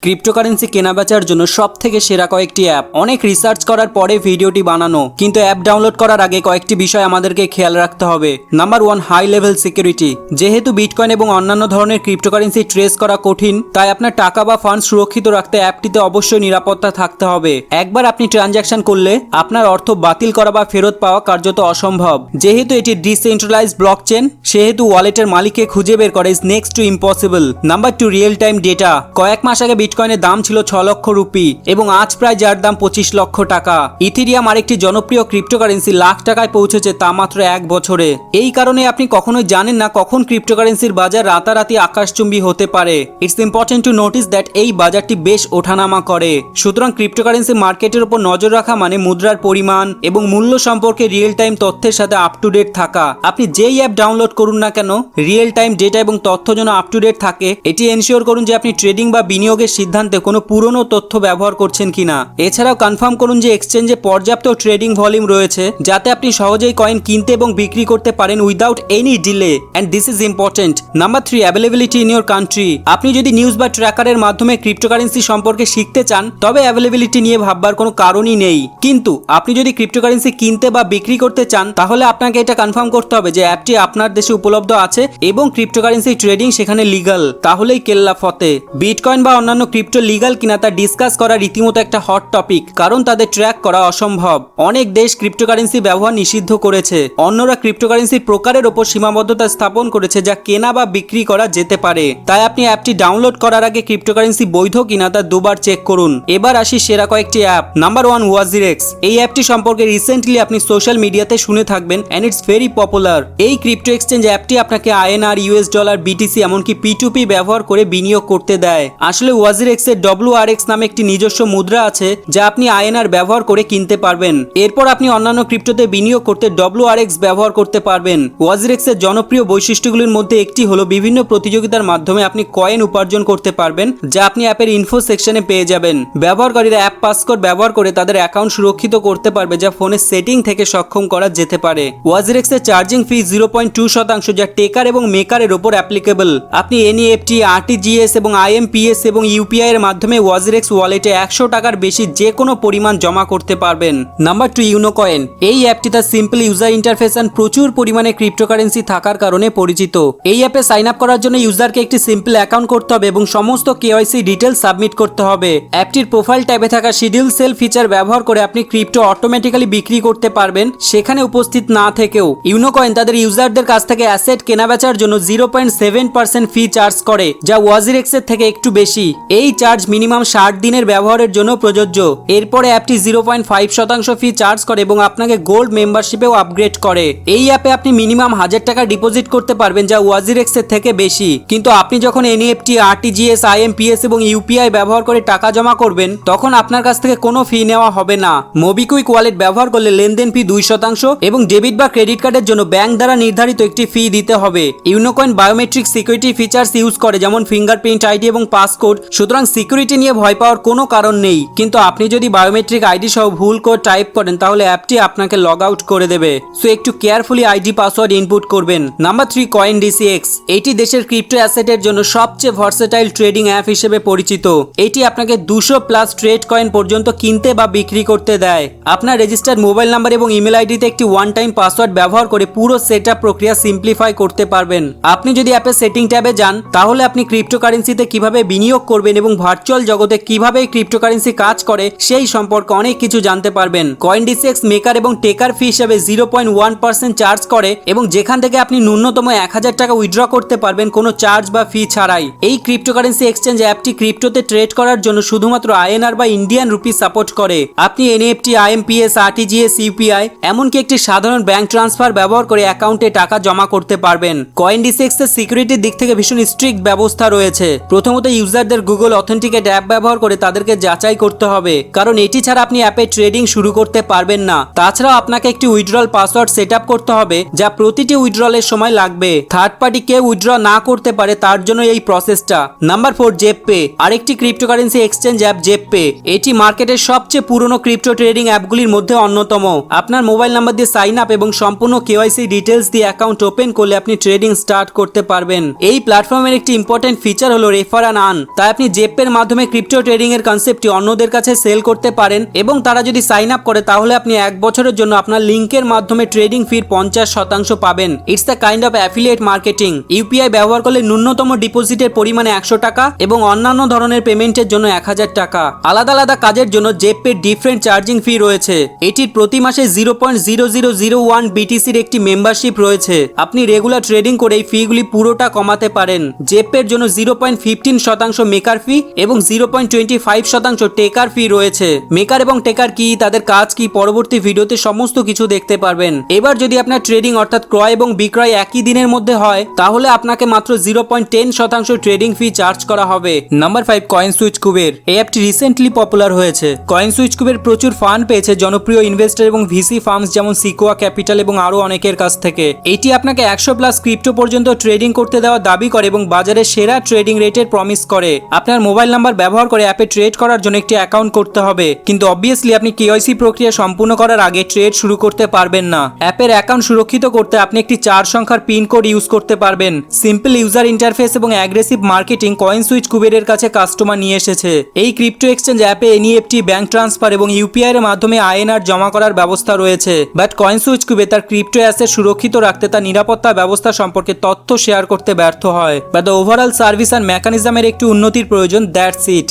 Cryptocurrency কেনাবেচার জন্য সবথেকে সেরা কয়েকটি অ্যাপ। অনেক রিসার্চ করার পরে ভিডিওটি বানানো, কিন্তু অ্যাপ ডাউনলোড করার আগে কয়েকটি বিষয় আমাদেরকে খেয়াল রাখতে হবে। Number 1, high level security. যেহেতু বিটকয়েন এবং অন্যান্য ধরনের ক্রিপ্টোকারেন্সি ট্রেস করা কঠিন, তাই আপনার টাকা বা ফান্ড সুরক্ষিত রাখতে অ্যাপটিতে অবশ্যই নিরাপত্তা থাকতে হবে। একবার আপনি ট্রানজ্যাকশন করলে আপনার অর্থ বাতিল করা বা ফেরত পাওয়া কার্যত অসম্ভব। যেহেতু এটি ডিসেন্ট্রালাইজড ব্লকচেন, সেহেতু ওয়ালেটের মালিককে খুঁজে বের করা is next to impossible. Number 2, real time data. কয়েক মাস আগে বিটকয়েনের দাম ছিল 6 লক্ষ রুপি এবং আজ প্রায় যার দাম 25 লক্ষ টাকা। ইথেরিয়াম আরেকটি জনপ্রিয় ক্রিপ্টোকারেন্সি লাখ টাকায় পৌঁছেছে তা মাত্র 1 বছরে। এই কারণে আপনি কখনোই জানেন না কখন ক্রিপ্টোকারেন্সির বাজার রাতারাতি আকাশচুম্বী হতে পারে। It's important to notice that এই বাজারটি বেশ ওঠানামা করে। সুতরাং ক্রিপ্টোকারেন্সি মার্কেটের উপর নজর রাখা মানে মুদ্রার পরিমাণ এবং মূল্য সম্পর্কে রিয়েল টাইম তথ্যের সাথে আপ টু ডেট থাকা। আপনি যেই অ্যাপ ডাউনলোড করুন না কেন, রিয়েল টাইম ডেটা এবং তথ্য যেন আপ টু ডেট থাকে, এটি এনশিওর করুন যে আপনি ট্রেডিং বা বিনিয়োগের সিদ্ধান্তে কোনো পুরনো তথ্য ব্যবহার করছেন কিনা। এছাড়াও কনফার্ম করুন যে এক্সচেঞ্জে পর্যাপ্ত ট্রেডিং ভলিউম রয়েছে, যাতে আপনি সহজেই কয়েন কিনতে এবং বিক্রি করতে পারেন without any delay. And this is important. Number 3, availability in your country. আপনি যদি নিউজ বা ট্র্যাকারের মাধ্যমে ক্রিপ্টোকারেন্সি সম্পর্কে শিখতে চান, তবে অ্যাভেলেবিলিটি নিয়ে ভাববার কোনো কারণই নেই। কিন্তু আপনি যদি ক্রিপ্টোকারেন্সি কিনতে বা বিক্রি করতে চান, তাহলে আপনাকে এটা কনফার্ম করতে হবে যে অ্যাপটি আপনার দেশে উপলব্ধ আছে এবং ক্রিপ্টোকারেন্সি ট্রেডিং সেখানে লিগাল। তাহলেই কেল্লা ফতে। বিটকয়েন বা অন্যান্য ক্রিপ্টো লিগাল কিনা তা ডিসকাস করা রীতিমতো একটা হট টপিক, কারণ তাদের ট্র্যাক করা অসম্ভব। অনেক দেশ ক্রিপ্টোকারেন্সি ব্যবহার নিষিদ্ধ করেছে, অন্যরা ক্রিপ্টোকারেন্সির প্রকারের ওপর সীমাবদ্ধতা স্থাপন করেছে যা কেনা বা বিক্রি করা যেতে পারে। তাই আপনি অ্যাপটি ডাউনলোড করার আগে ক্রিপ্টোকারেন্সি বৈধ কিনা তা দুবার চেক করুন। এবার আসি সেরা কয়েকটি অ্যাপ। নাম্বার 1, ওয়াজিরেক্স। এই অ্যাপটি সম্পর্কে রিসেন্টলি আপনি সোশ্যাল মিডিয়াতে শুনে থাকবেন এন্ড ইটস ভেরি পপুলার। এই ক্রিপ্টো এক্সচেঞ্জ অ্যাপটি আপনাকে আইএনআর, ইউএস ডলার, বিটিসি এমনকি P2P ব্যবহার করে বিনিয়োগ করতে দেয়। আসলে ওয়াজিরেক্সের WRX নামে একটি নিজস্ব মুদ্রা আছে যা আপনি আইএনআর ব্যবহার করে কিনতে পারবেন। এরপর আপনি অন্যান্য ক্রিপ্টোতে বিনিয়োগ করতে WRX ব্যবহার করতে পারবেন। ওয়াজিরেক্সের জনপ্রিয় বৈশিষ্ট্যগুলির মধ্যে একটি হলো বিভিন্ন প্রতিযোগিতার মাধ্যমে আপনি কয়েন উপার্জন করতে পারবেন, যা আপনি অ্যাপের ইনফো সেকশনে পেয়ে যাবেন। ব্যবহারকারীরা অ্যাপ পাসকোড ব্যবহার করে তাদের অ্যাকাউন্ট সুরক্ষিত করতে পারবে, যা ফোনের সেটিং থেকে সক্ষম করা যেতে পারে। ওয়াজিরেক্সের চার্জিং ফি 0.2%, যা টেকার এবং মেকারের উপর অ্যাপ্লিকেবল। আপনি এনইএফটি, আরটিজিএস এবং IMPS এবং ইউপিআই এর মাধ্যমে ওয়াজিরেক্স ওয়ালেটে 100 টাকার বেশি যে কোনো পরিমাণ জমা করতে পারবেন। নাম্বার 2, ইউনোকয়েন। এই অ্যাপটি তার সিম্পল ইউজার ইন্টারফেস এন্ড প্রচুর পরিমাণে ক্রিপ্টোকারেন্সি থাকার কারণে পরিচিত। এই অ্যাপে সাইন আপ করার জন্য ইউজারকে একটি সিম্পল অ্যাকাউন্ট করতে হবে এবং সমস্ত কেওয়াইসি ডিটেইলস সাবমিট করতে হবে। অ্যাপটির প্রোফাইল ট্যাবে থাকা শিডিউল সেল ফিচার ব্যবহার করে আপনি ক্রিপ্টো অটোমেটিক্যালি বিক্রি করতে পারবেন, সেখানে উপস্থিত না থেকেও। ইউনোকয়েন তাদের ইউজারদের কাছ থেকে অ্যাসেট কেনাবেচার জন্য 0.7% ফি চার্জ করে, যা ওয়াজিরেক্সের থেকে একটু বেশি। এই চার্জ মিনিমাম 60 দিনের ব্যবহারের জন্য প্রযোজ্য। এরপরে অ্যাপটি 0.5% ফি চার্জ করে এবং আপনাকে গোল্ড মেম্বারশিপেও আপগ্রেড করে। এই অ্যাপে আপনি মিনিমাম 1000 টাকা ডিপোজিট করতে পারবেন, যা ওয়াজিরেক্সের থেকে বেশি। কিন্তু আপনি যখন এনইএফটি, আরটিজিএস, IMPS এবং ইউপিআই ব্যবহার করে টাকা জমা করবেন, তখন আপনার কাছ থেকে কোনো ফি নেওয়া হবে না। মোবিকুইক ওয়ালেট ব্যবহার করলে লেনদেন ফি 2% এবং ডেবিট বা ক্রেডিট কার্ডের জন্য ব্যাংক দ্বারা নির্ধারিত একটি ফি দিতে হবে। Unocoin biometric security features use করে, যেমন ফিঙ্গারপ্রিন্ট আইডি এবং পাসকোড। সুতরাং সিকিউরিটি নিয়ে ভয় পাওয়ার কোনো কারণ নেই। কিন্তু আপনি যদি বায়োমেট্রিক আইডি সহ ভুল কোড টাইপ করেন, তাহলে অ্যাপটি আপনাকে লগ আউট করে দেবে। সো একটু কেয়ারফুলি আইডি পাসওয়ার্ড ইনপুট করবেন। Number 3, CoinDCX। এটি দেশের ক্রিপ্টো অ্যাসেটের জন্য সবচেয়ে ভার্সেটাইল ট্রেডিং অ্যাপ হিসেবে পরিচিত। এটি আপনাকে 200+ ট্রেড কয়েন পর্যন্ত কিনতে বা বিক্রি করতে দেয়। আপনার রেজিস্টার্ড মোবাইল নাম্বার এবং ইমেল আইডিতে একটি ওয়ান টাইম পাসওয়ার্ড ব্যবহার করে পুরো সেটআপ প্রক্রিয়া সিম্পলিফাই করতে পারবেন। আপনি যদি অ্যাপের সেটিং ট্যাবে যান, তাহলে আপনি ক্রিপ্টোকারেন্সিতে কিভাবে বিনিয়োগ করবেন এবং ভার্চুয়াল জগতে কিভাবে ক্রিপ্টোকারেন্সি কাজ করে সেই সম্পর্কে অনেক কিছু জানতে পারবেন। CoinDCX মেকার এবং টেকার ফি হিসেবে 0.1% চার্জ করে এবং যেখান থেকে আপনি ন্যূনতম 1000 টাকা উইথড্র করতে পারবেন কোনো চার্জ বা ফি ছাড়াই। এই ক্রিপ্টোকারেন্সি এক্সচেঞ্জ অ্যাপটি ক্রিপ্টোতে ট্রেড করার জন্য শুধুমাত্র আইএনআর বা ইন্ডিয়ান রুপি সাপোর্ট করে। আপনি এনইএফটি, IMPS, আরটিজিএস, ইউপিআই এমনকি একটি সাধারণ ব্যাংক ট্রান্সফার ব্যবহার করে অ্যাকাউন্টে টাকা জমা করতে পারবেন। CoinDCX এর সিকিউরিটির দিক থেকে ভীষণ স্ট্রিক্ট ব্যবস্থা রয়েছে। প্রথমত ইউজারদের গুগল অথেন্টিকেট অ্যাপ ব্যবহার করে তাদেরকে যাচাই করতে হবে, কারণ এটি ছাড়া আপনি অ্যাপে ট্রেডিং শুরু করতে পারবেন না। তাছাড়াও আপনাকে একটি উইথড্রল পাসওয়ার্ড সেট আপ করতে হবে, যা প্রতিটি উইথড্রলের সময় লাগবে। থার্ড পার্টি কেউ উইথড্র না করতে পারে তার জন্য এই প্রসেসটা। নাম্বার 4, জেপপে। আরেকটি ক্রিপ্টোকারেন্সি এক্সচেঞ্জ অ্যাপ জেপপে। এটি মার্কেটের সবচেয়ে পুরনো ক্রিপ্টো ট্রেডিং অ্যাপগুলির মধ্যে অন্যতম। আপনার মোবাইল নাম্বার দিয়ে সাইন আপ এবং সম্পূর্ণ কেওয়াইসি ডিটেইলস দিয়ে অ্যাকাউন্ট ওপেন করলে আপনি ট্রেডিং স্টার্ট করতে পারবেন। এই প্ল্যাটফর্মের একটি ইম্পর্টেন্ট ফিচার হলো রেফার অ্যান্ড আর্ন। তাই আপনি জেপের মাধ্যমে ক্রিপ্টো ট্রেডিং এর কনসেপ্টটি অন্যদের কাছে সেল করতে পারেন এবং তারা যদি সাইন আপ করে তাহলে আপনি 1 বছরের জন্য আপনার লিংকের মাধ্যমে ট্রেডিং ফির 50% পাবেন। It's the kind of affiliate marketing. UPI ব্যবহার করলে ন্যূনতম ডিপোজিটের পরিমাণ 100 টাকা এবং অন্যান্য ধরনের পেমেন্টের জন্য 1000 টাকা। আলাদা আলাদা কাজের জন্য জেপের ডিফারেন্ট চার্জিং ফি রয়েছে। এটির প্রতি মাসে 0.0001 বিটিসির একটি মেম্বারশিপ রয়েছে। আপনি রেগুলার ট্রেডিং করে এই ফিগুলি পুরোটা কমাতে পারেন। জেপের জন্য 0.15% মেকার ফি এবং 0.25% টেকার ফি রয়েছে। মেকার এবং টেকার কি, তাদের কাজ কি, পরবর্তী ভিডিওতে সমস্ত কিছু দেখতে পারবেন। এবার যদি আপনার ট্রেডিং অর্থাৎ ক্রয় এবং বিক্রয় একই দিনের মধ্যে হয় তাহলে আপনাকে মাত্র 0.10% ট্রেডিং ফি চার্জ করা হবে। Number 5, coin switch Kuber. এই অ্যাপটি রিসেন্টলি পপুলার হয়েছে। কয়েন সুইচ কুবের প্রচুর ফান্ড পেয়েছে জনপ্রিয় ইনভেস্টর এবং ভিসি ফার্মস যেমন সিকোয়া ক্যাপিটাল এবং আরো অনেকের কাছ থেকে। এটি আপনাকে 100+ ক্রিপ্টো পর্যন্ত ট্রেডিং করতে দেওয়ার দাবি করে এবং বাজারে সেরা ট্রেডিং রেটের প্রমিস করে। আপনার মোবাইল নাম্বার ব্যবহার করে অ্যাপে ট্রেড করার জন্য একটি অ্যাকাউন্ট করতে হবে, কিন্তু অবভিয়াসলি আপনি কেওয়াইসি প্রক্রিয়া সম্পূর্ণ করার আগে ট্রেড শুরু করতে পারবেন না। অ্যাপের অ্যাকাউন্ট সুরক্ষিত করতে আপনি একটি 4 সংখ্যার পিন কোড ইউজ করতে পারবেন। সিম্পল ইউজার ইন্টারফেস এবং অ্যাগ্রেসিভ মার্কেটিং কয়েন সুইচ কুবেরের কাছে কাস্টমার নিয়ে এসেছে। এই ক্রিপ্টো এক্সচেঞ্জ অ্যাপে এনইএফটি, ব্যাংক ট্রান্সফার এবং ইউপিআই এর মাধ্যমে আইএনআর জমা করার ব্যবস্থা রয়েছে। বাট কয়েন সুইচ কুবের তার ক্রিপ্টো অ্যাসেট সুরক্ষিত রাখতে তার নিরাপত্তা ব্যবস্থা সম্পর্কে তথ্য শেয়ার করতে ব্যর্থ হয়। But the overall service and মেকানিজমের একটি উন্নতির প্রয়োজন। দ্যাটস ইট।